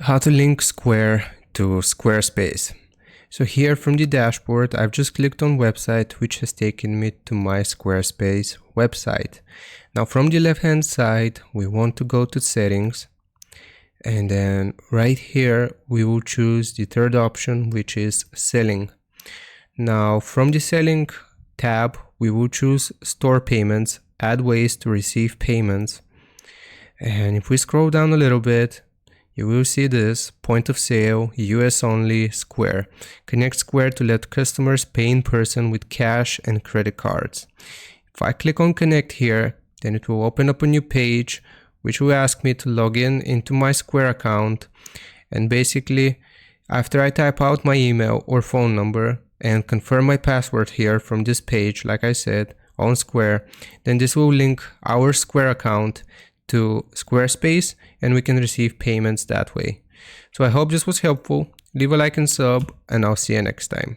How to link Square to Squarespace. So here from the dashboard, I've just clicked on website, which has taken me to my Squarespace website. Now from the left hand side, we want to go to settings, and then right here we will choose the third option, which is selling. Now from the selling tab, we will choose store payments, add ways to receive payments. And if we scroll down a little bit, you will see this point of sale, US only, Square. Connect Square to let customers pay in person with cash and credit cards. If I click on connect here, then it will open up a new page, which will ask me to log in into my Square account. And basically, after I type out my email or phone number and confirm my password here from this page, like I said, on Square, then this will link our Square account to Squarespace, and we can receive payments that way. So I hope this was helpful. Leave a like and sub, and I'll see you next time.